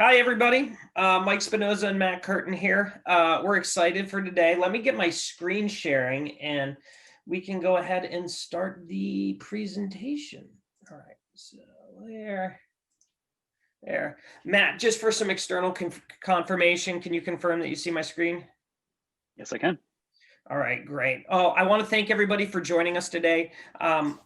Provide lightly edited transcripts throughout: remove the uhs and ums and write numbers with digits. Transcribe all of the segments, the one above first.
Hi, everybody. Mike Spinoza and Matt Curtin here. We're excited for today. Let me get my screen sharing and we can go ahead and start the presentation. All right, so there. Matt, just for some external confirmation, can you confirm that you see my screen? Yes, I can. All right, great. Oh, I want to thank everybody for joining us today. I'm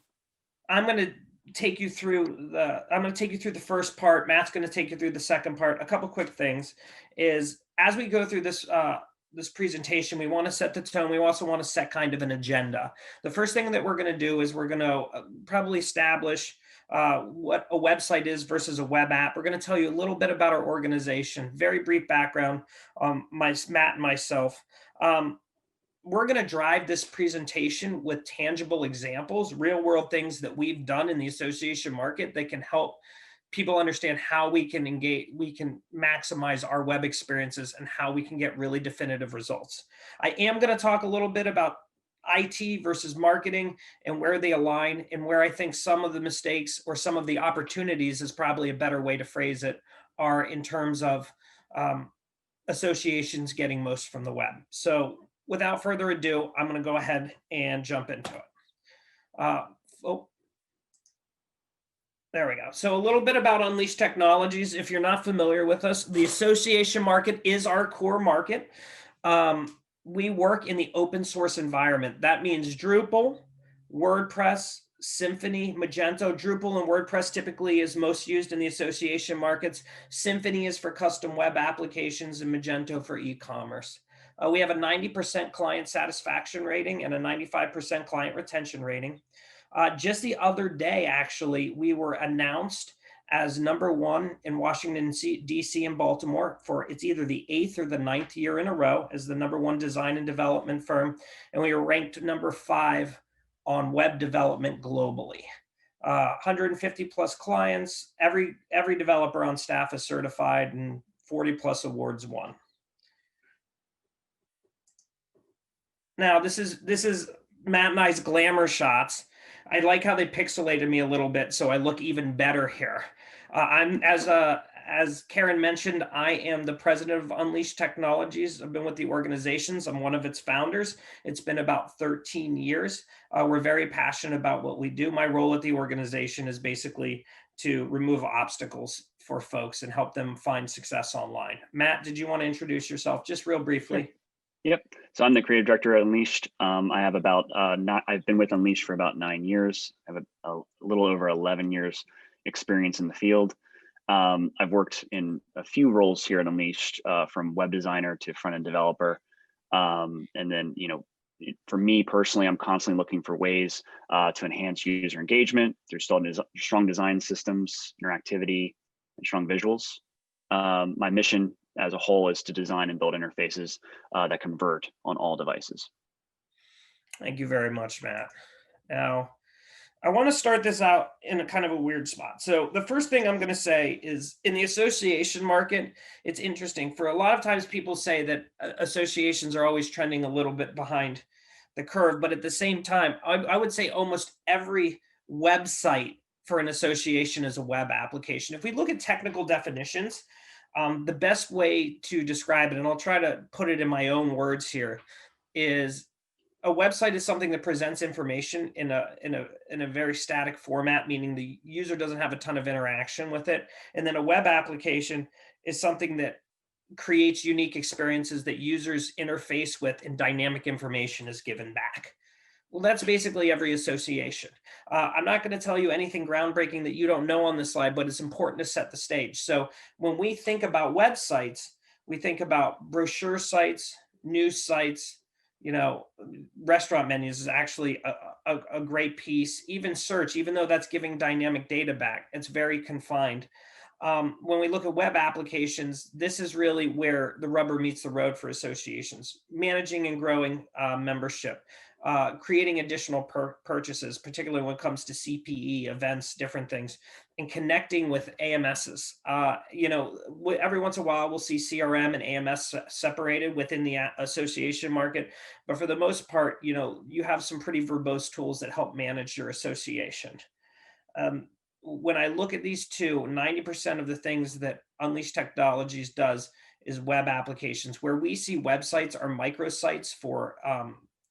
going to take you through the first part. Matt's going to take you through the second part. A couple quick things is as we go through this presentation, we want to set the tone. We also want to set kind of an agenda. The first thing that we're going to do is we're going to probably establish what a website is versus a web app. We're going to tell you a little bit about our organization, very brief background, Matt and myself. We're going to drive this presentation with tangible examples, real world things that we've done in the association market that can help people understand how we can engage, we can maximize our web experiences and how we can get really definitive results. I am going to talk a little bit about IT versus marketing and where they align and where I think some of the mistakes or some of the opportunities is probably a better way to phrase it are in terms of associations getting most from the web. So without further ado, I'm going to go ahead and jump into it. There we go. So a little bit about Unleashed Technologies. If you're not familiar with us, the association market is our core market. We work in the open source environment. That means Drupal, WordPress, Symfony, Magento. Drupal and WordPress typically is most used in the association markets. Symfony is for custom web applications and Magento for e-commerce. We have a 90% client satisfaction rating and a 95% client retention rating. Just the other day, actually, we were announced as #1 in Washington, D.C. and Baltimore for it's either the 8th or the 9th year in a row as the #1 design and development firm. And we were ranked #5 on web development globally. 150 plus clients, every developer on staff is certified and 40 plus awards won. Now, this is Matt and I's glamour shots. I like how they pixelated me a little bit, so I look even better here. I'm as Karen mentioned, I am the president of Unleashed Technologies. I've been with the organizations. I'm one of its founders. It's been about 13 years. We're very passionate about what we do. My role at the organization is basically to remove obstacles for folks and help them find success online. Matt, did you want to introduce yourself just real briefly? Sure. Yep. So I'm the creative director at Unleashed. I have about I've been with Unleashed for about 9 years. I have a little over 11 years experience in the field. I've worked in a few roles here at Unleashed, from web designer to front-end developer. And then, for me personally, I'm constantly looking for ways to enhance user engagement through strong design systems, interactivity, and strong visuals. My mission as a whole is to design and build interfaces that convert on all devices. Thank you very much, Matt. Now, I want to start this out in a kind of a weird spot. So the first thing I'm going to say is in the association market, it's interesting. For a lot of times people say that associations are always trending a little bit behind the curve, but at the same time, I would say almost every website for an association is a web application. If we look at technical definitions, the best way to describe it, and I'll try to put it in my own words here, is a website is something that presents information in a very static format, meaning the user doesn't have a ton of interaction with it. And then a web application is something that creates unique experiences that users interface with and dynamic information is given back. Well, that's basically every association. I'm not going to tell you anything groundbreaking that you don't know on this slide, but it's important to set the stage. So when we think about websites, we think about brochure sites, news sites, restaurant menus is actually a great piece. Even search, even though that's giving dynamic data back, it's very confined. When we look at web applications, this is really where the rubber meets the road for associations, managing and growing membership, creating additional purchases, particularly when it comes to CPE, events, different things, and connecting with AMSs. Every once in a while, we'll see CRM and AMS separated within the association market. But for the most part, you have some pretty verbose tools that help manage your association. When I look at these two, 90% of the things that Unleash Technologies does is web applications, where we see websites are microsites for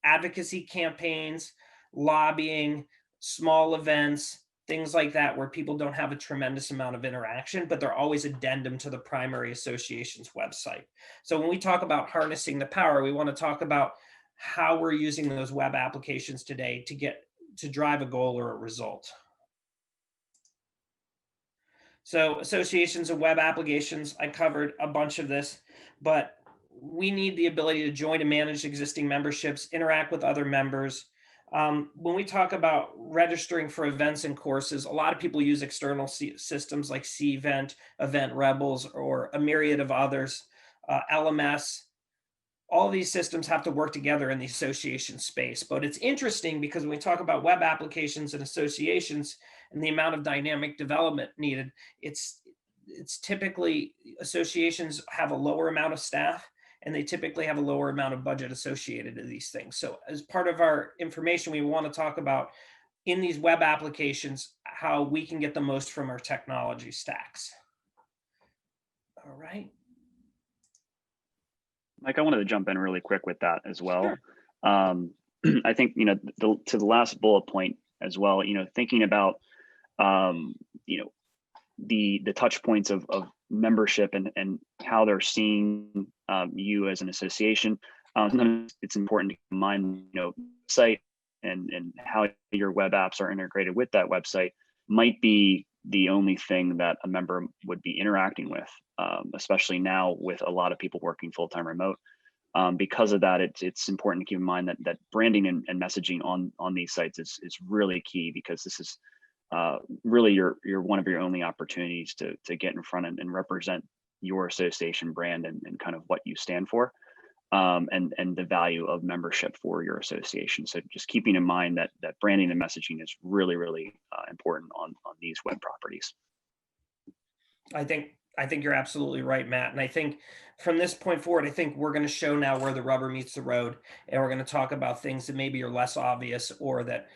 advocacy campaigns, lobbying, small events, things like that, where people don't have a tremendous amount of interaction, but they're always addendum to the primary association's website. So when we talk about harnessing the power, we want to talk about how we're using those web applications today to drive a goal or a result. So associations of web applications, I covered a bunch of this, but we need the ability to join and manage existing memberships, interact with other members. When we talk about registering for events and courses, a lot of people use external systems like Cvent, Event Rebels, or a myriad of others, LMS. All these systems have to work together in the association space. But it's interesting because when we talk about web applications and associations and the amount of dynamic development needed, it's typically associations have a lower amount of staff, and they typically have a lower amount of budget associated to these things. So as part of our information, we want to talk about in these web applications, how we can get the most from our technology stacks. All right. Mike, I wanted to jump in really quick with that as well. Sure. I think, to the last bullet point as well, thinking about, the touch points of membership and how they're seeing you as an association. It's important to keep in mind, site and how your web apps are integrated with that website might be the only thing that a member would be interacting with, especially now with a lot of people working full-time remote. Because of that, it's important to keep in mind that branding and messaging on these sites is really key, because this is really your one of your only opportunities to get in front and represent your association brand and kind of what you stand for, and the value of membership for your association. So just keeping in mind that branding and messaging is really, really important on these web properties. I think you're absolutely right, Matt. And I think from this point forward, I think we're going to show now where the rubber meets the road, and we're going to talk about things that maybe are less obvious or that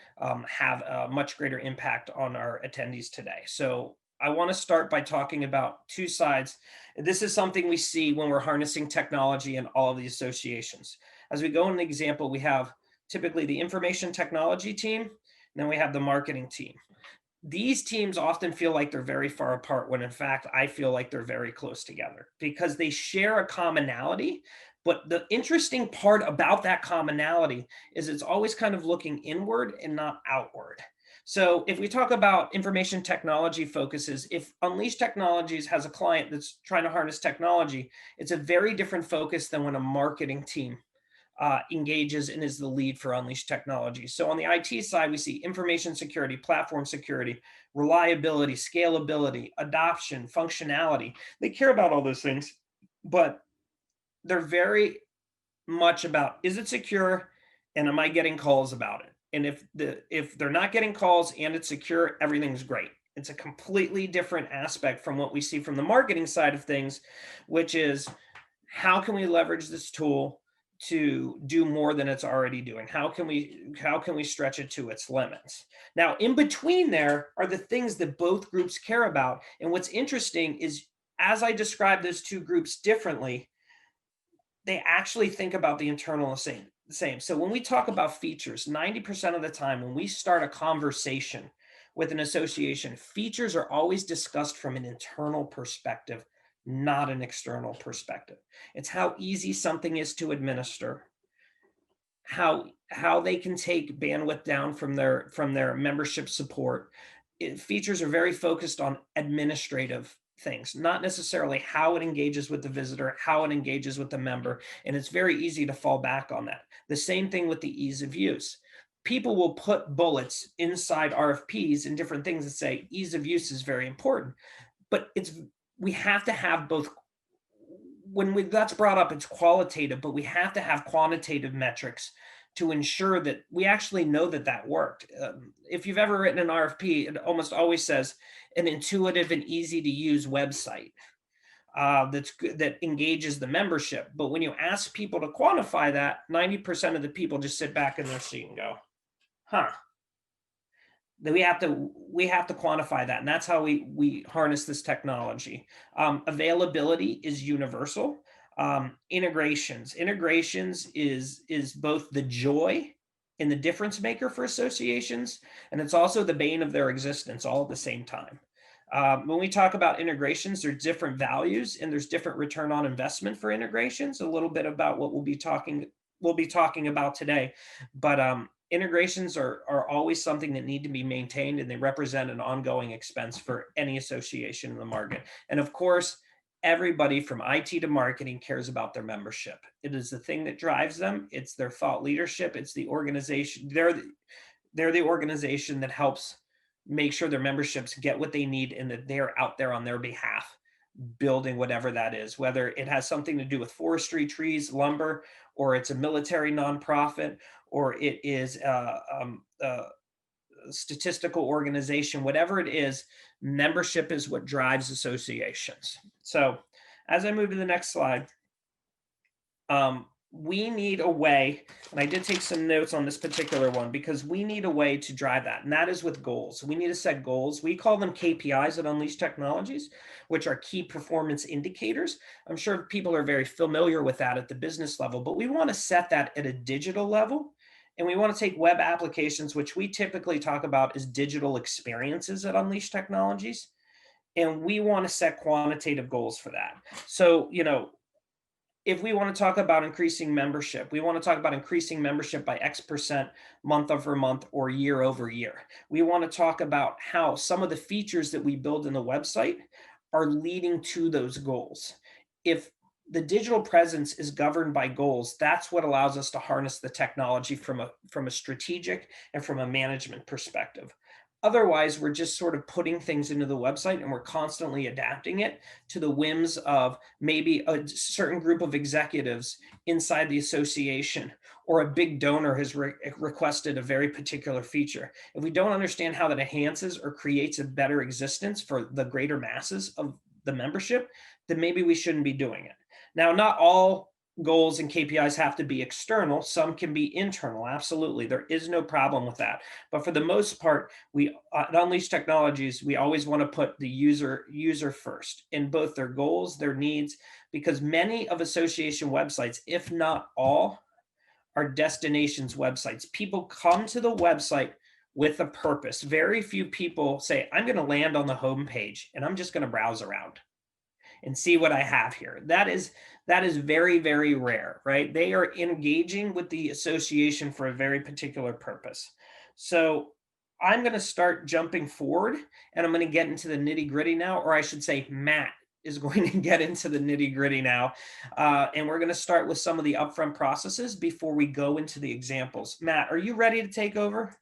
have a much greater impact on our attendees today. So I want to start by talking about two sides. This is something we see when we're harnessing technology in all of the associations. As we go in the example, we have typically the information technology team, and then we have the marketing team. These teams often feel like they're very far apart, when in fact, I feel like they're very close together because they share a commonality. But the interesting part about that commonality is it's always kind of looking inward and not outward. So if we talk about information technology focuses, if Unleash Technologies has a client that's trying to harness technology, it's a very different focus than when a marketing team engages and is the lead for Unleash Technology. So on the IT side, we see information security, platform security, reliability, scalability, adoption, functionality. They care about all those things, but they're very much about, is it secure, and am I getting calls about it? And if they're not getting calls and it's secure, everything's great. It's a completely different aspect from what we see from the marketing side of things, which is how can we leverage this tool to do more than it's already doing? How can we stretch it to its limits? Now, in between there are the things that both groups care about. And what's interesting is, as I describe those two groups differently, they actually think about the internal same. So when we talk about features, 90% of the time when we start a conversation with an association, features are always discussed from an internal perspective, not an external perspective. It's how easy something is to administer, how they can take bandwidth down from their membership support. Features are very focused on administrative things, not necessarily how it engages with the visitor, how it engages with the member, and it's very easy to fall back on that. The same thing with the ease of use. People will put bullets inside RFPs and different things that say ease of use is very important, but we have to have both. That's brought up, it's qualitative, but we have to have quantitative metrics to ensure that we actually know that worked. If you've ever written an RFP, it almost always says an intuitive and easy to use website that engages the membership. But when you ask people to quantify that, 90% of the people just sit back in their seat and go, huh. that we have to quantify that, and that's how we harness this technology. Availability is universal. Integrations is both the joy and the difference maker for associations, and it's also the bane of their existence all at the same time. When we talk about integrations, there's different values and there's different return on investment for integrations. A little bit about what we'll be talking about today, but integrations are always something that need to be maintained, and they represent an ongoing expense for any association in the market. And of course, everybody from IT to marketing cares about their membership. It is the thing that drives them. It's their thought leadership. It's the organization. They're the organization that helps make sure their memberships get what they need and that they're out there on their behalf building whatever that is, whether it has something to do with forestry, trees, lumber, or it's a military nonprofit, or it is a statistical organization, whatever it is, membership is what drives associations. So as I move to the next slide, we need a way, and I did take some notes on this particular one because we need a way to drive that, and that is with goals. We need to set goals. We call them KPIs at Unleashed Technologies, which are key performance indicators. I'm sure people are very familiar with that at the business level, but we want to set that at a digital level. And we want to take web applications, which we typically talk about as digital experiences at Unleashed Technologies, and we want to set quantitative goals for that. So, if we want to talk about increasing membership, we want to talk about increasing membership by X% month over month or year over year. We want to talk about how some of the features that we build in the website are leading to those goals. If the digital presence is governed by goals, that's what allows us to harness the technology from a strategic and from a management perspective. Otherwise, we're just sort of putting things into the website and we're constantly adapting it to the whims of maybe a certain group of executives inside the association, or a big donor has requested a very particular feature. If we don't understand how that enhances or creates a better existence for the greater masses of the membership, then maybe we shouldn't be doing it. Now, not all goals and KPIs have to be external. Some can be internal. Absolutely. There is no problem with that. But for the most part, we at Unleash Technologies, we always want to put the user first in both their goals, their needs, because many of association websites, if not all, are destinations websites. People come to the website with a purpose. Very few people say, I'm going to land on the home page and I'm just going to browse around and see what I have here. That is very, very rare, right? They are engaging with the association for a very particular purpose. So I'm going to start jumping forward and I'm going to get into the nitty gritty now, or I should say Matt is going to get into the nitty gritty now. And we're going to start with some of the upfront processes before we go into the examples. Matt, are you ready to take over?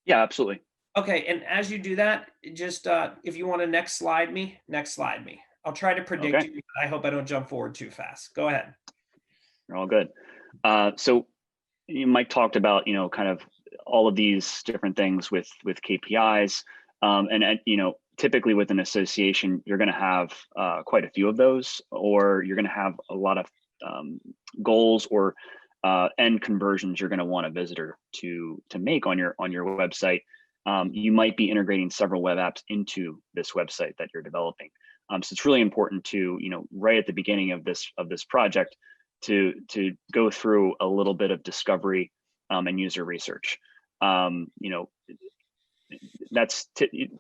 Yeah, absolutely. Okay, and as you do that, just if you want to next slide me. I'll try to predict Okay, you, but I hope I don't jump forward too fast. Go ahead. you're all good. So Mike talked about, kind of all of these different things with KPIs, and typically with an association, you're going to have quite a few of those, or you're going to have a lot of goals or end conversions you're going to want a visitor to make on your website. You might be integrating several web apps into this website that you're developing. So it's really important to, right at the beginning of this project, to go through a little bit of discovery and user research. That's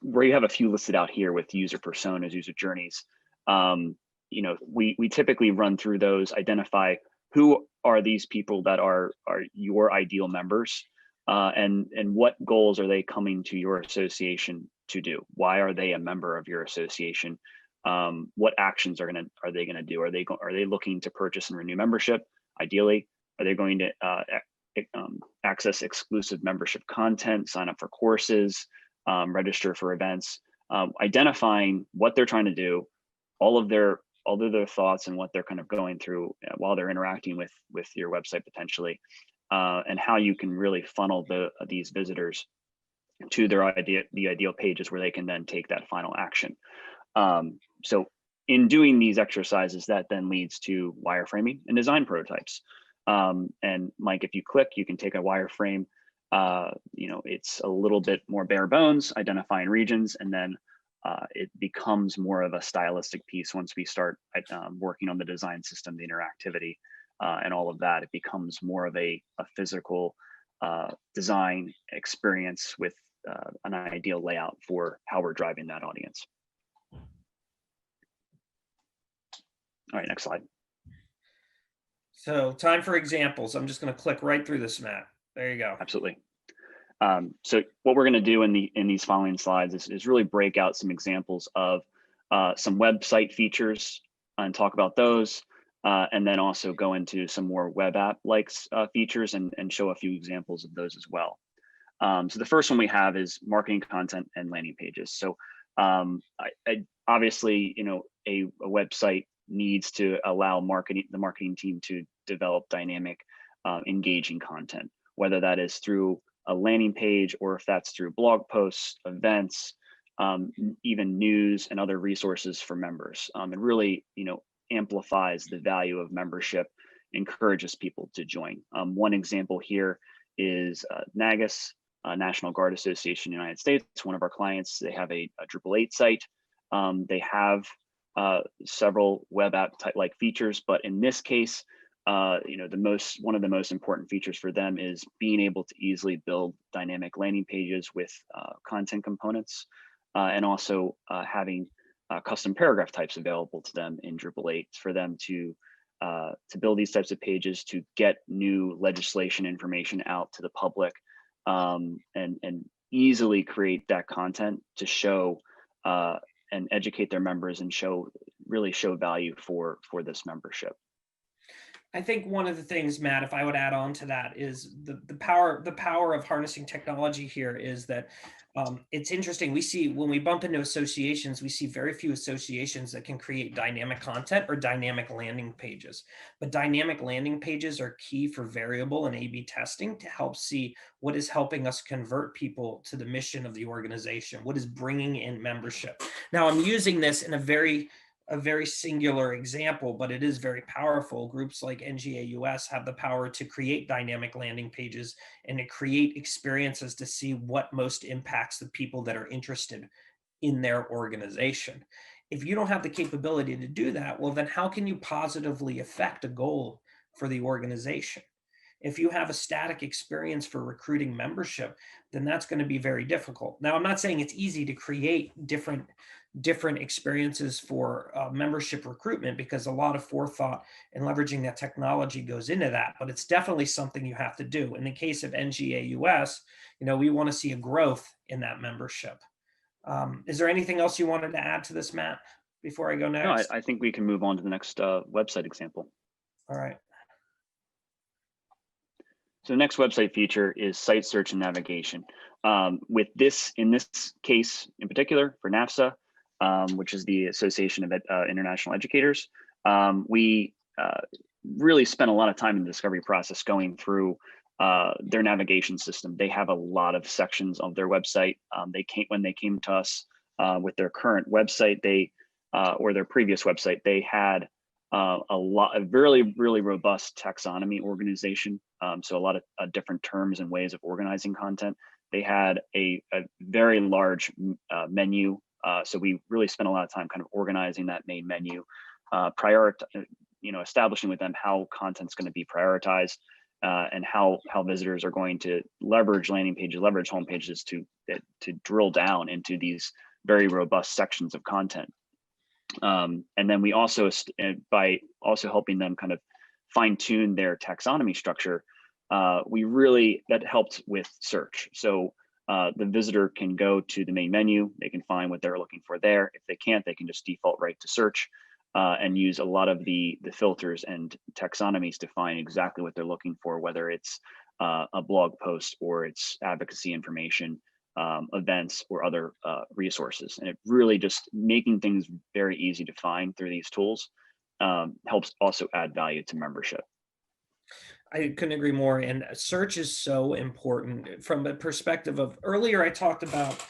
where you have a few listed out here with user personas, user journeys. We typically run through those, identify who are these people that are your ideal members, and what goals are they coming to your association to do? Why are they a member of your association? What actions are they gonna do? Are they looking to purchase and renew membership? Ideally, are they going to access exclusive membership content, sign up for courses, register for events? Identifying what they're trying to do, all of their thoughts and what they're kind of going through while they're interacting with your website potentially, and how you can really funnel these visitors to the ideal pages where they can then take that final action. So in doing these exercises, that then leads to wireframing and design prototypes. And Mike, if you click, you can take a wireframe it's a little bit more bare bones, identifying regions, and then it becomes more of a stylistic piece once we start working on the design system, the interactivity, and all of that. It becomes more of a physical design experience with an ideal layout for how we're driving that audience. All right, next slide. So time for examples. I'm just going to click right through this, Matt. There you go. Absolutely. So what we're going to do in these following slides is really break out some examples of some website features and talk about those, and then also go into some more web app likes features and show a few examples of those as well. So the first one we have is marketing content and landing pages. So obviously, a website needs to allow the marketing team to develop dynamic, engaging content, whether that is through a landing page or if that's through blog posts, events, even news and other resources for members. It really, amplifies the value of membership, encourages people to join. One example here is NAGAS, National Guard Association in the United States. One of our clients, they have a Drupal 8 site. They have several web app type like features, but in this case, one of the most important features for them is being able to easily build dynamic landing pages with content components, and also having custom paragraph types available to them in Drupal 8 for them to build these types of pages, to get new legislation information out to the public, and easily create that content to show and educate their members and really show value for this membership. I think one of the things, Matt, if I would add on to that, is the power of harnessing technology here is that it's interesting. We see when we bump into associations, we see very few associations that can create dynamic content or dynamic landing pages. But dynamic landing pages are key for variable and A/B testing to help see what is helping us convert people to the mission of the organization, what is bringing in membership. Now, I'm using this in a very singular example, but it is very powerful. Groups like NGA US have the power to create dynamic landing pages and to create experiences to see what most impacts the people that are interested in their organization. If you don't have the capability to do that, well, then how can you positively affect a goal for the organization? If you have a static experience for recruiting membership, then that's going to be very difficult. Now, I'm not saying it's easy to create different experiences for membership recruitment, because a lot of forethought and leveraging that technology goes into that, but it's definitely something you have to do. In the case of NGA US, we want to see a growth in that membership. Is there anything else you wanted to add to this, Matt, before I go next? No, I think we can move on to the next website example. All right. So the next website feature is site search and navigation. In this case in particular for NAFSA, which is the Association of International Educators, we really spent a lot of time in the discovery process going through their navigation system. They have a lot of sections of their website. When they came to us with their current website, or their previous website, they had a really, really robust taxonomy organization. So a lot of different terms and ways of organizing content. They had a very large menu. So we really spent a lot of time kind of organizing that main menu, establishing with them how content's going to be prioritized, and how visitors are going to leverage landing pages, leverage home pages to drill down into these very robust sections of content. And then we also, by also helping them kind of fine tune their taxonomy structure, that helped with search. So the visitor can go to the main menu, they can find what they're looking for there. If they can't, they can just default right to search and use a lot of the filters and taxonomies to find exactly what they're looking for, whether it's a blog post or it's advocacy information, events or other resources. And it really just making things very easy to find through these tools helps also add value to membership. I couldn't agree more. And search is so important from the perspective of earlier. I talked about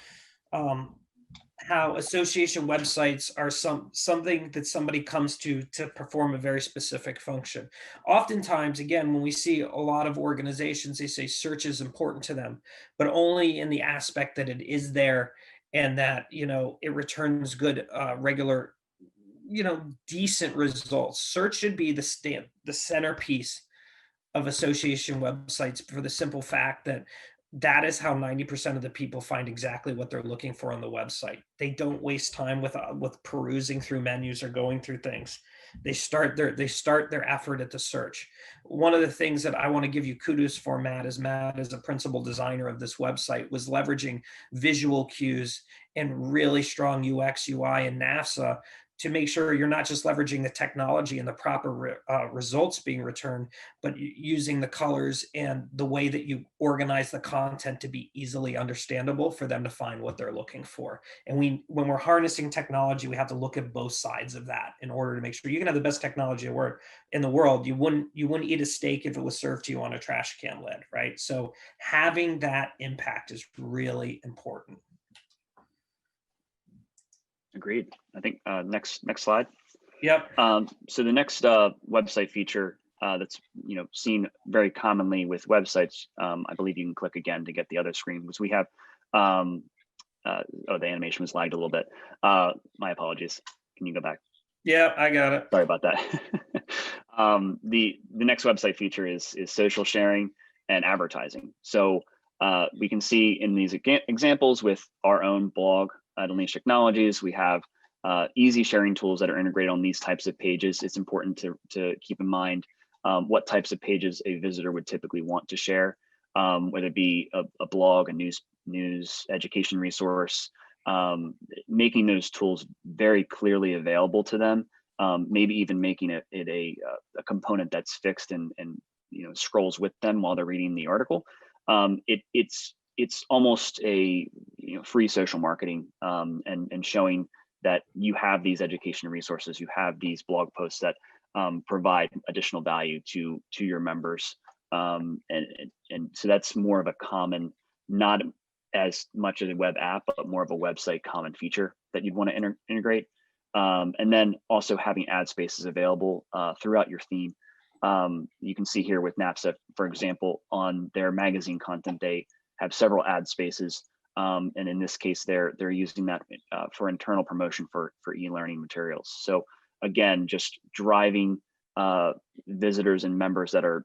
how association websites are something that somebody comes to perform a very specific function. Oftentimes, again, when we see a lot of organizations, they say search is important to them, but only in the aspect that it is there and that it returns good, regular, decent results. Search should be the centerpiece of association websites for the simple fact that that is how 90% of the people find exactly what they're looking for on the website. They don't waste time with perusing through menus or going through things. They start their effort at the search. One of the things that I want to give you kudos for, Matt, as a principal designer of this website, was leveraging visual cues and really strong UX, UI, and NASA to make sure you're not just leveraging the technology and the proper results being returned, but using the colors and the way that you organize the content to be easily understandable for them to find what they're looking for. And when we're harnessing technology, we have to look at both sides of that in order to make sure you can have the best technology in the world. You wouldn't eat a steak if it was served to you on a trash can lid, right? So having that impact is really important. Agreed. I think next slide. Yep. So the next website feature that's seen very commonly with websites, I believe you can click again to get the other screen, because we have oh, the animation was lagged a little bit. My apologies. Can you go back? Yeah, I got it. Sorry about that. The next website feature is social sharing and advertising. So we can see in these examples with our own blog at Unleash Technologies, we have easy sharing tools that are integrated on these types of pages. It's important to keep in mind what types of pages a visitor would typically want to share, whether it be a blog, a news education resource, making those tools very clearly available to them, maybe even making it a component that's fixed and scrolls with them while they're reading the article. It's almost a free social marketing, and showing that you have these education resources, you have these blog posts that provide additional value to your members, and so that's more of a common, not as much as a web app, but more of a website common feature that you'd want to integrate. And then also having ad spaces available throughout your theme. You can see here with NAPSA, for example, on their magazine content, they have several ad spaces. And in this case, they're using that for internal promotion for e-learning materials. So again, just driving visitors and members that are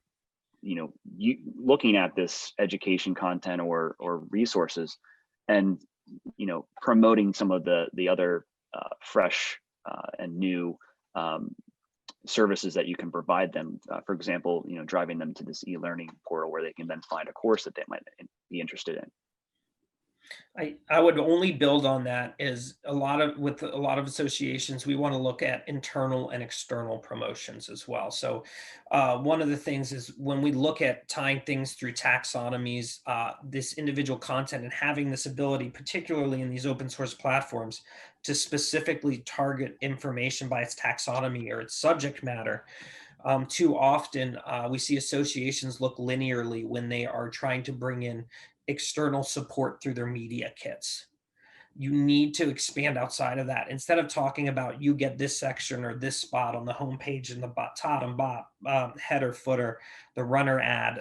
looking at this education content or resources, and promoting some of the other fresh and new services that you can provide them. For example, driving them to this e-learning portal where they can then find a course that they might be interested in. I would only build on that is with a lot of associations, we want to look at internal and external promotions as well. So one of the things is when we look at tying things through taxonomies, this individual content and having this ability, particularly in these open source platforms, to specifically target information by its taxonomy or its subject matter. Too often, we see associations look linearly when they are trying to bring in external support through their media kits. You need to expand outside of that. Instead of talking about you get this section or this spot on the homepage in the top and bottom, header, footer, the runner ad,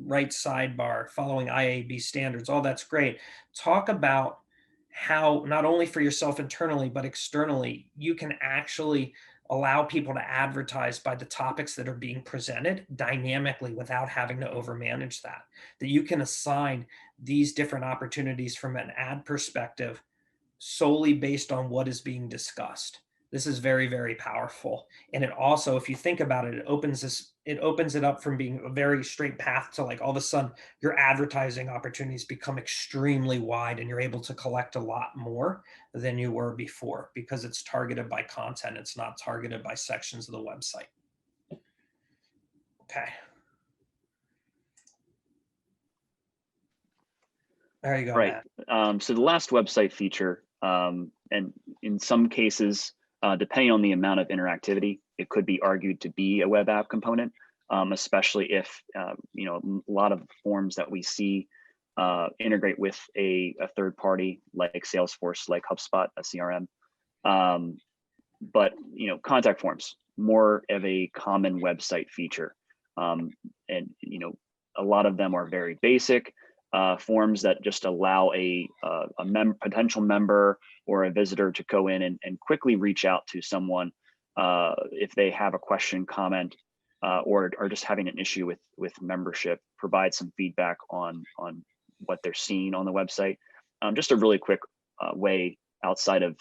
right sidebar, following IAB standards, all that's great. Talk about how not only for yourself internally, but externally, you can actually allow people to advertise by the topics that are being presented dynamically without having to overmanage that. That you can assign these different opportunities from an ad perspective solely based on what is being discussed. This is very, very powerful. And it also, if you think about it, it opens it up from being a very straight path to like all of a sudden your advertising opportunities become extremely wide and you're able to collect a lot more than you were before because it's targeted by content. It's not targeted by sections of the website. Okay. There you go, Right. Matt. So the last website feature, and in some cases, depending on the amount of interactivity, it could be argued to be a web app component, especially if a lot of forms that we see integrate with a third party like Salesforce, like HubSpot, a CRM. But contact forms, more of a common website feature. And a lot of them are very basic forms that just allow a potential member or a visitor to go in and quickly reach out to someone if they have a question, comment, or are just having an issue with membership, provide some feedback on what they're seeing on the website. Just a really quick way outside of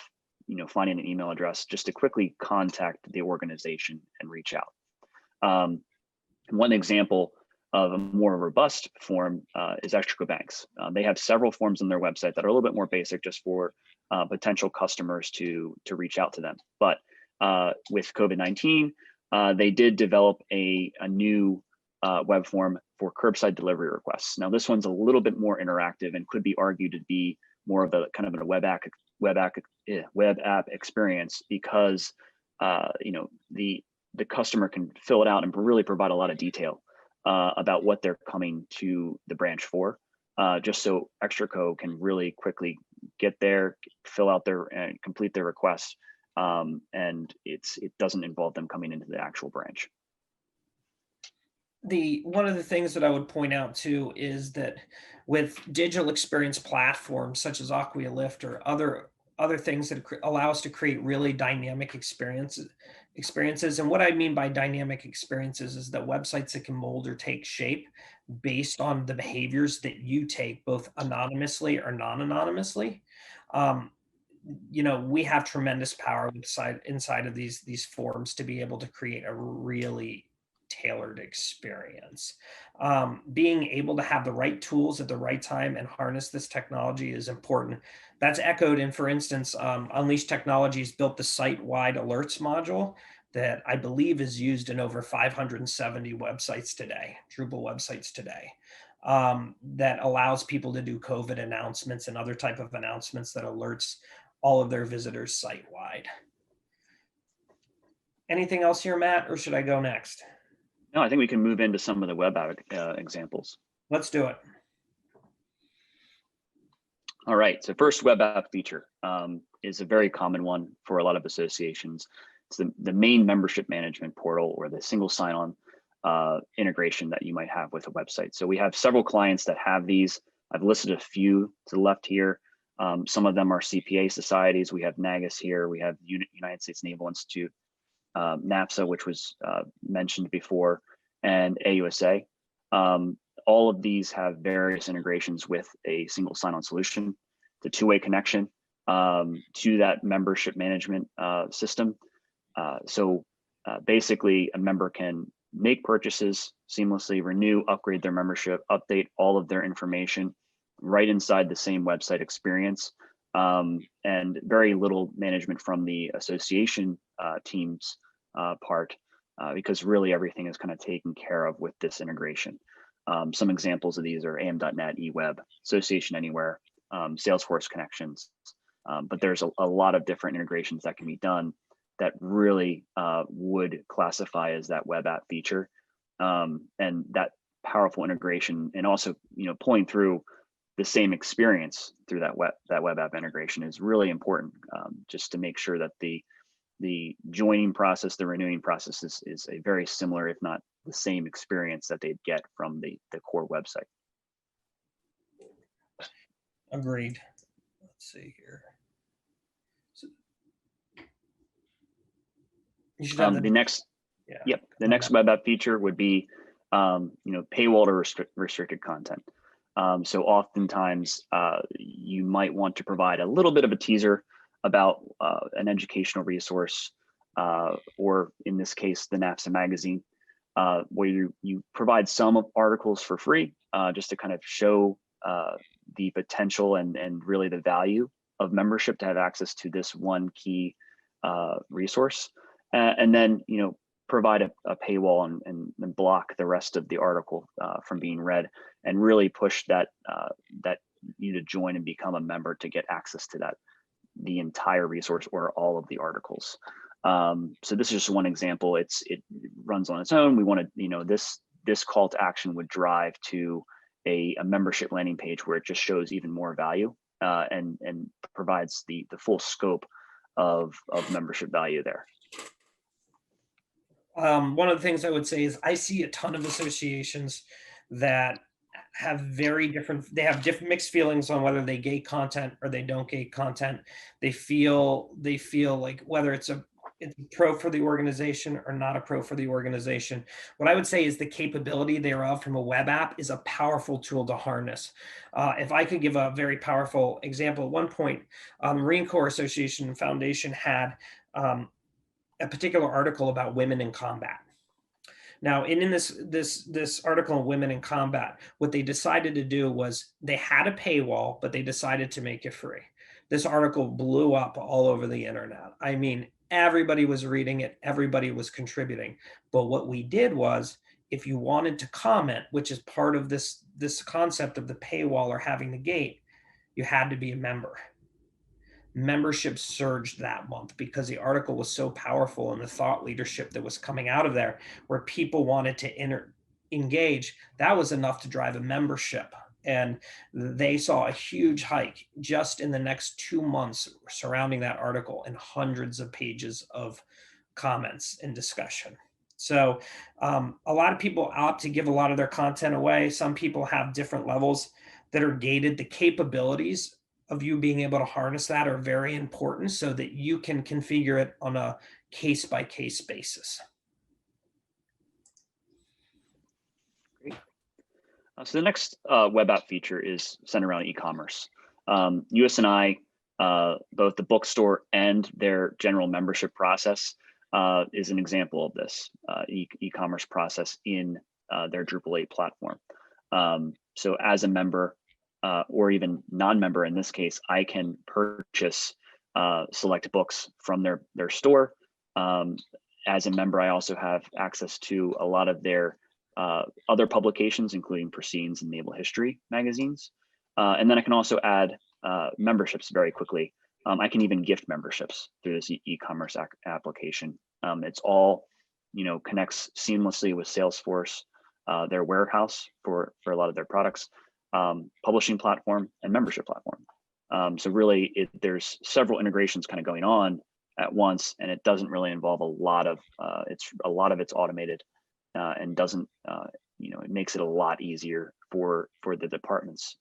finding an email address, just to quickly contact the organization and reach out. One example of a more robust form is Extraco Banks. They have several forms on their website that are a little bit more basic, just for potential customers to reach out to them. But with COVID-19, they did develop a new web form for curbside delivery requests. Now, this one's a little bit more interactive and could be argued to be more of a kind of a web app experience, because the customer can fill it out and really provide a lot of detail about what they're coming to the branch for, just so Extraco can really quickly get there, fill out and complete their request, and it doesn't involve them coming into the actual branch. One of the things that I would point out too is that with digital experience platforms such as Acquia Lift or other things that allow us to create really dynamic experiences. And what I mean by dynamic experiences is that websites that can mold or take shape based on the behaviors that you take, both anonymously or non-anonymously. We have tremendous power inside of these forms to be able to create a really tailored experience. Being able to have the right tools at the right time and harness this technology is important. That's echoed in, for instance, Unleashed Technologies built the Sitewide Alerts module that I believe is used in over 570 websites today, Drupal websites today, that allows people to do COVID announcements and other type of announcements that alerts all of their visitors site-wide. Anything else here, Matt, or should I go next? No, I think we can move into some of the web app examples. Let's do it. All right, so first web app feature is a very common one for a lot of associations. It's the main membership management portal, or the single sign-on integration that you might have with a website. So we have several clients that have these. I've listed a few to the left here. Some of them are CPA societies. We have NAGIS here. We have United States Naval Institute, NAPSA, which was mentioned before, and AUSA. All of these have various integrations with a single sign-on solution, the two-way connection to that membership management system. So basically, a member can make purchases seamlessly, renew, upgrade their membership, update all of their information right inside the same website experience, and very little management from the association team's part, because really everything is kind of taken care of with this integration. Some examples of these are am.net, eWeb, Association Anywhere, Salesforce connections, but there's a lot of different integrations that can be done that really would classify as that web app feature, and that powerful integration, and also pulling through the same experience through that web app integration is really important, just to make sure that the joining process, the renewing process is a very similar, if not the same experience that they'd get from the core website. Agreed. Let's see here. So, you should have the next, yeah. Yep, the next web app feature would be, paywall to restricted content. So oftentimes you might want to provide a little bit of a teaser about an educational resource, or in this case, the NAPSA magazine, where you provide some articles for free, just to kind of show the potential and really the value of membership to have access to this one key resource, and then provide a paywall and block the rest of the article from being read, and really push that you to join and become a member to get access to the entire resource or all of the articles. So this is just one example. It runs on its own. We want to, this call to action would drive to a membership landing page where it just shows even more value and provides the full scope of membership value there. One of the things I would say is I see a ton of associations that have they have different mixed feelings on whether they gate content or they don't gate content. They feel like whether it's a pro for the organization or not a pro for the organization. What I would say is the capability thereof from a web app is a powerful tool to harness. If I could give a very powerful example, at one point, Marine Corps Association and Foundation had a particular article about women in combat. Now, in this article on women in combat, what they decided to do was they had a paywall, but they decided to make it free. This article blew up all over the internet. I mean, everybody was reading it, everybody was contributing. But what we did was, if you wanted to comment, which is part of this concept of the paywall or having the gate, you had to be a member. Membership surged that month because the article was so powerful and the thought leadership that was coming out of there, where people wanted to engage. That was enough to drive a membership. And they saw a huge hike just in the next 2 months surrounding that article, and hundreds of pages of comments and discussion. So a lot of people opt to give a lot of their content away. Some people have different levels that are gated. The capabilities of you being able to harness that are very important so that you can configure it on a case-by-case basis. Great. So the next web app feature is centered around e-commerce. US&I, both the bookstore and their general membership process is an example of this e-commerce process in their Drupal 8 platform. So as a member, or even non-member in this case, I can purchase select books from their store. As a member, I also have access to a lot of their other publications, including Proceedings and Naval History magazines. And then I can also add memberships very quickly. I can even gift memberships through this e-commerce application. It's all, connects seamlessly with Salesforce, their warehouse for a lot of their products. Publishing platform and membership platform. So really, there's several integrations kind of going on at once, and it doesn't really involve a lot of it's automated and doesn't it makes it a lot easier for the departments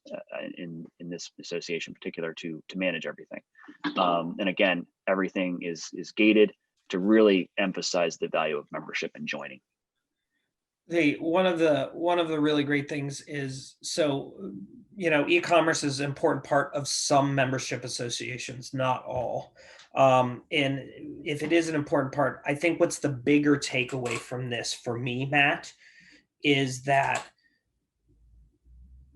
in this association in particular to manage everything. And again, everything is gated to really emphasize the value of membership and joining. One of the really great things is, so e-commerce is an important part of some membership associations, not all. And if it is an important part, I think what's the bigger takeaway from this for me, Matt, is that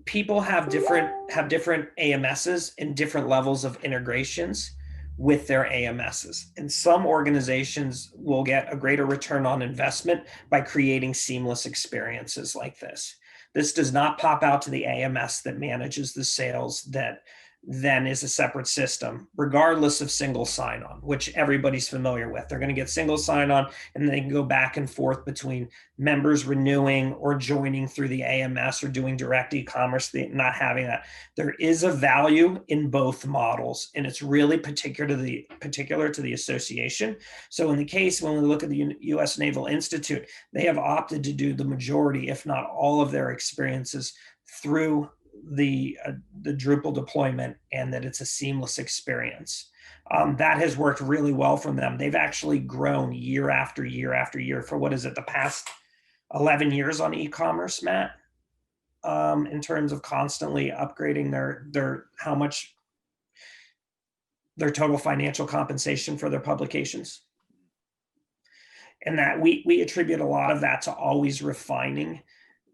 people have different AMSs and different levels of integrations with their AMSs. And some organizations will get a greater return on investment by creating seamless experiences like this. This does not pop out to the AMS that manages the sales, that then is a separate system, regardless of single sign-on, which everybody's familiar with. They're going to get single sign-on, and they can go back and forth between members renewing or joining through the AMS or doing direct e-commerce, not having that. There is a value in both models, and it's really particular to the association. So in the case, when we look at the U.S. Naval Institute, they have opted to do the majority, if not all of their experiences through the Drupal deployment, and that it's a seamless experience. That has worked really well for them. They've actually grown year after year after year for the past 11 years on e-commerce, Matt, in terms of constantly upgrading their how much their total financial compensation for their publications. And that we attribute a lot of that to always refining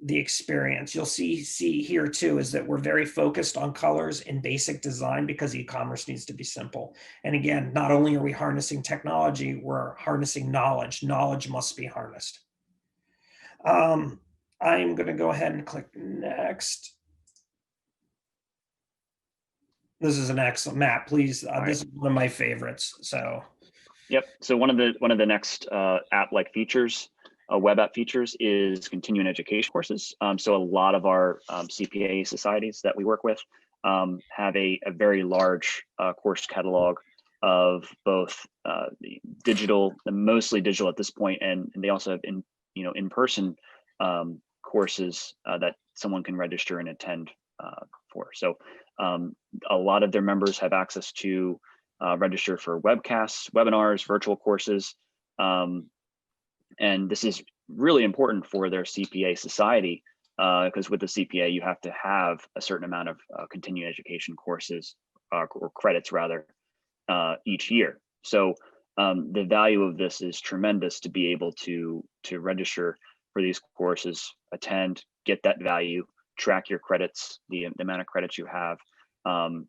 the experience. You'll see here too is that we're very focused on colors and basic design because e-commerce needs to be simple. And again, not only are we harnessing technology, we're harnessing knowledge. Knowledge must be harnessed. I'm going to go ahead and click next. This is an excellent map. Please, this is one of my favorites. So. Yep. So one of the next app-like features web app features is continuing education courses. So a lot of our CPA societies that we work with have a very large course catalog of both digital, mostly digital at this point, and they also have in-person courses that someone can register and attend for. So a lot of their members have access to register for webcasts, webinars, virtual courses, and this is really important for their CPA society, because with the CPA, you have to have a certain amount of continuing education courses or credits rather each year. So the value of this is tremendous to be able to register for these courses, attend, get that value, track your credits, the amount of credits you have.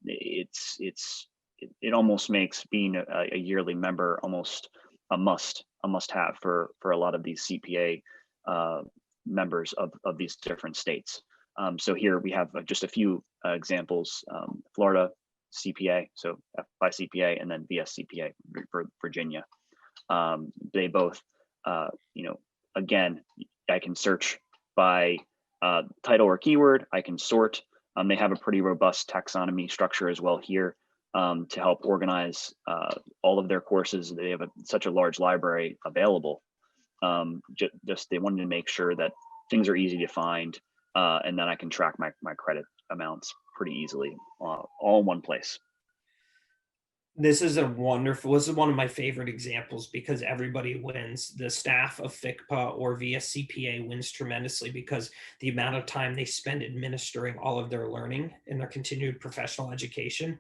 It almost makes being a yearly member almost a must-have for a lot of these CPA members of these different states. So here we have just a few examples. Florida CPA, so FI CPA, and then VSCPA for Virginia. They both, again, I can search by title or keyword. I can sort. They have a pretty robust taxonomy structure as well here to help organize all of their courses. They have such a large library available. Just they wanted to make sure that things are easy to find, and then I can track my credit amounts pretty easily, all in one place. This is one of my favorite examples because everybody wins. The staff of FICPA or VSCPA wins tremendously because the amount of time they spend administering all of their learning and their continued professional education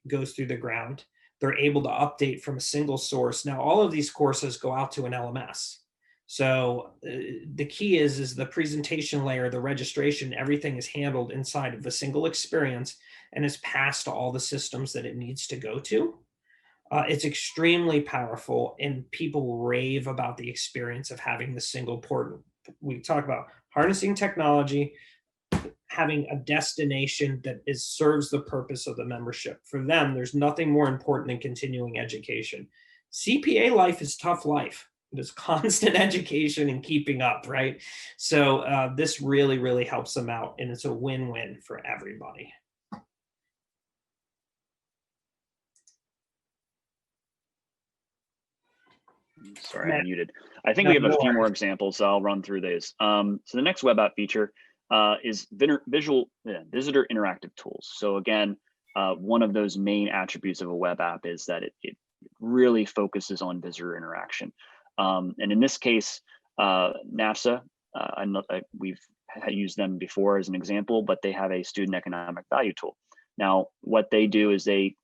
goes through the ground. They're able to update from a single source. Now, all of these courses go out to an LMS. So the key is the presentation layer, the registration, everything is handled inside of a single experience and is passed to all the systems that it needs to go to. It's extremely powerful, and people rave about the experience of having the single port. We talk about harnessing technology, having a destination that serves the purpose of the membership. For them, there's nothing more important than continuing education. CPA life is tough life. There's constant education and keeping up, right? So this really, really helps them out, and it's a win-win for everybody. Sorry, I'm muted. I think we have a few more examples. I'll run through these. So the next web app feature is visitor interactive tools. So again, one of those main attributes of a web app is that it really focuses on visitor interaction. And in this case, NAFSA, we've used them before as an example, but they have a student economic value tool. Now, what they do is they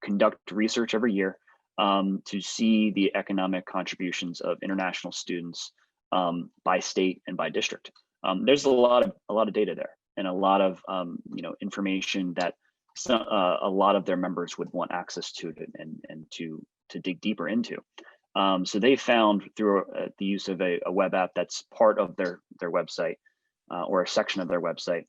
conduct research every year to see the economic contributions of international students by state and by district. There's a lot of data there, and a lot of information that a lot of their members would want access to and to dig deeper into. So they found through the use of a web app that's part of their website or a section of their website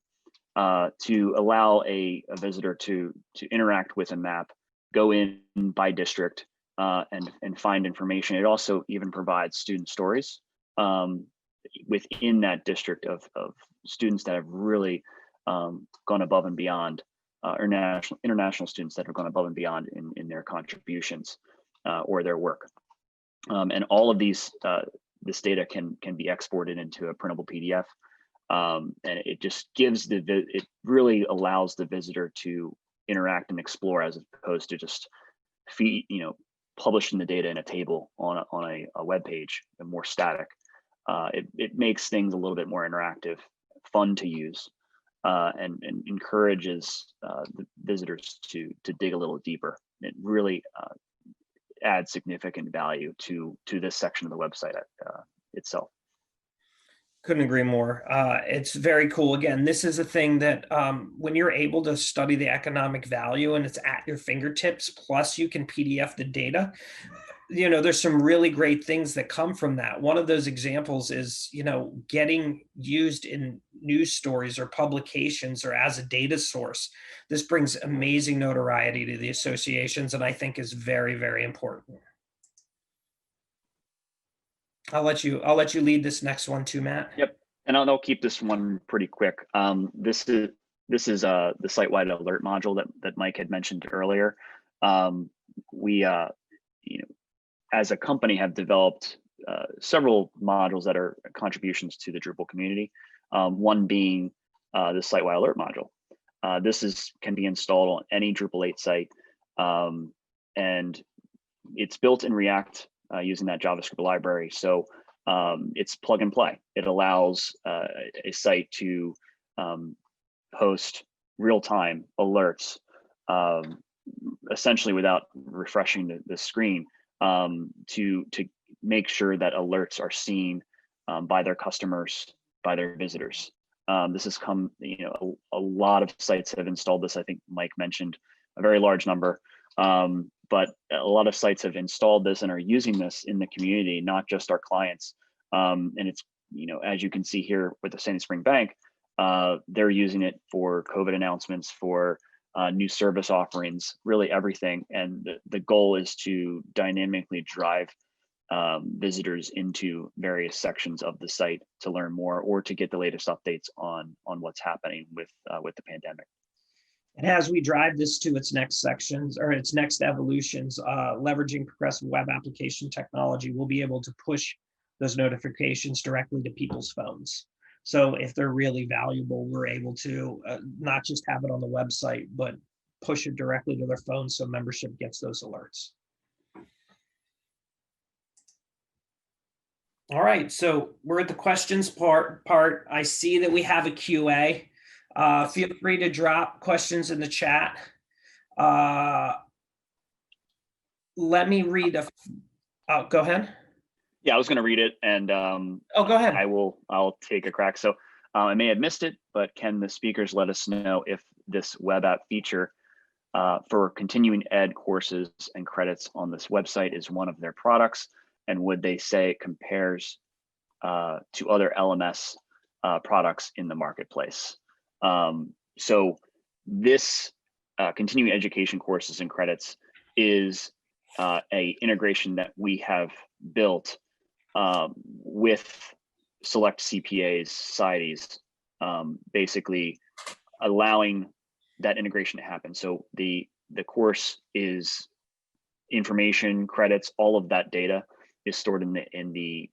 to allow a visitor to interact with a map, go in by district and find information. It also even provides student stories within that district of students that have really gone above and beyond, international students that have gone above and beyond in their contributions or their work. And all of this data can be exported into a printable PDF, and it just gives it really allows the visitor to interact and explore as opposed to just publishing the data in a table on a web page and more static. It makes things a little bit more interactive, fun to use, and encourages the visitors to dig a little deeper. It really adds significant value to this section of the website itself. Couldn't agree more. It's very cool. Again, this is a thing that when you're able to study the economic value and it's at your fingertips, plus you can PDF the data, there's some really great things that come from that. One of those examples is, getting used in news stories or publications or as a data source. This brings amazing notoriety to the associations, and I think is very, very important. I'll let you lead this next one too, Matt. Yep, and I'll keep this one pretty quick. This is the site-wide alert module that Mike had mentioned earlier. We as a company have developed several modules that are contributions to the Drupal community. One being the site-wide alert module. This can be installed on any Drupal 8 site, and it's built in React using that JavaScript library. So it's plug and play. It allows a site to post real-time alerts, essentially without refreshing the screen, to make sure that alerts are seen by their customers, by their visitors. This has come, a lot of sites have installed this. I think Mike mentioned a very large number, but a lot of sites have installed this and are using this in the community, not just our clients. And it's, as you can see here with the Sandy Spring Bank, they're using it for COVID announcements, for new service offerings, really everything. And the goal is to dynamically drive visitors into various sections of the site to learn more or to get the latest updates on what's happening with the pandemic. And as we drive this to its next sections or its next evolutions, leveraging progressive web application technology, we'll be able to push those notifications directly to people's phones. So if they're really valuable, we're able to not just have it on the website, but push it directly to their phone so membership gets those alerts. All right, so we're at the questions part. I see that we have a QA. Feel free to drop questions in the chat. Let me read go ahead. Yeah, I was going to read it, and go ahead. I'll take a crack. So I may have missed it, but can the speakers let us know if this web app feature for continuing ed courses and credits on this website is one of their products, and would they say it compares to other LMS products in the marketplace? So this continuing education courses and credits is a integration that we have built with select CPAs, societies, basically allowing that integration to happen. So the course is information, credits, all of that data is stored in the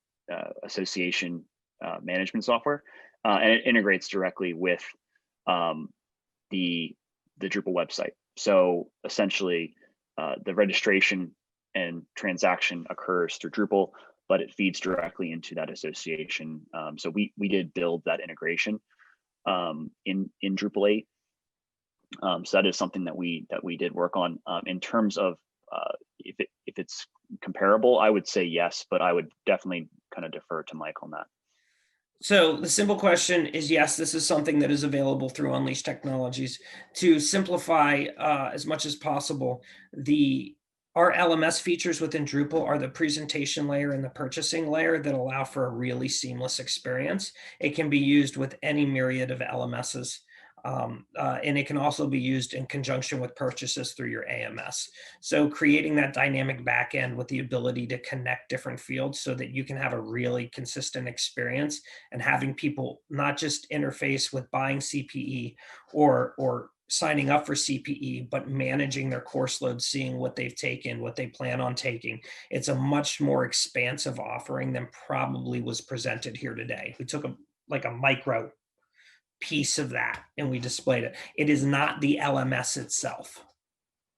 association management software, and it integrates directly with the Drupal website. So essentially, the registration and transaction occurs through Drupal, but it feeds directly into that association. So we did build that integration in Drupal 8. So that is something that we did work on. In terms of if it's comparable, I would say yes, but I would definitely kind of defer to Mike on that. So the simple question is, yes, this is something that is available through Unleashed Technologies. To simplify as much as possible, our LMS features within Drupal are the presentation layer and the purchasing layer that allow for a really seamless experience. It can be used with any myriad of LMSs. And it can also be used in conjunction with purchases through your AMS. So creating that dynamic backend with the ability to connect different fields so that you can have a really consistent experience, and having people not just interface with buying CPE or signing up for CPE, but managing their course load, seeing what they've taken, what they plan on taking. It's a much more expansive offering than probably was presented here today. We took a micro piece of that and we displayed it. It is not the LMS itself.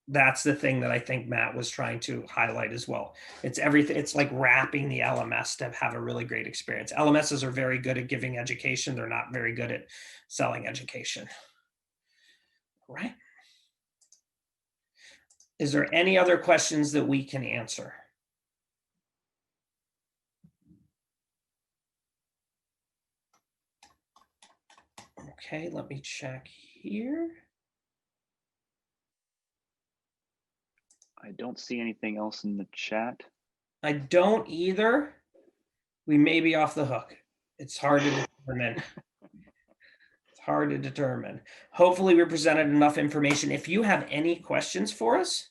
That's the thing that I think Matt was trying to highlight as well. It's everything. It's like wrapping the LMS to have a really great experience. LMSs are very good at giving education. They're not very good at selling education. All right. Is there any other questions that we can answer? Okay, let me check here. I don't see anything else in the chat. I don't either. We may be off the hook. It's hard to determine. It's hard to determine. Hopefully we presented enough information. If you have any questions for us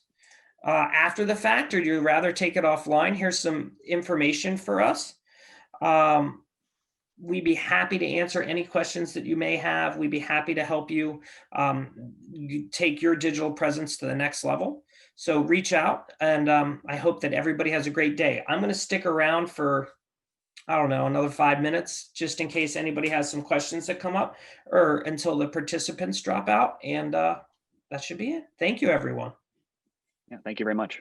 after the fact, or you'd rather take it offline, here's some information for us. We'd be happy to answer any questions that you may have. We'd be happy to help you, you take your digital presence to the next level. So reach out, and I hope that everybody has a great day. I'm going to stick around for, I don't know, another 5 minutes, just in case anybody has some questions that come up, or until the participants drop out. And that should be it. Thank you, everyone. Yeah, thank you very much.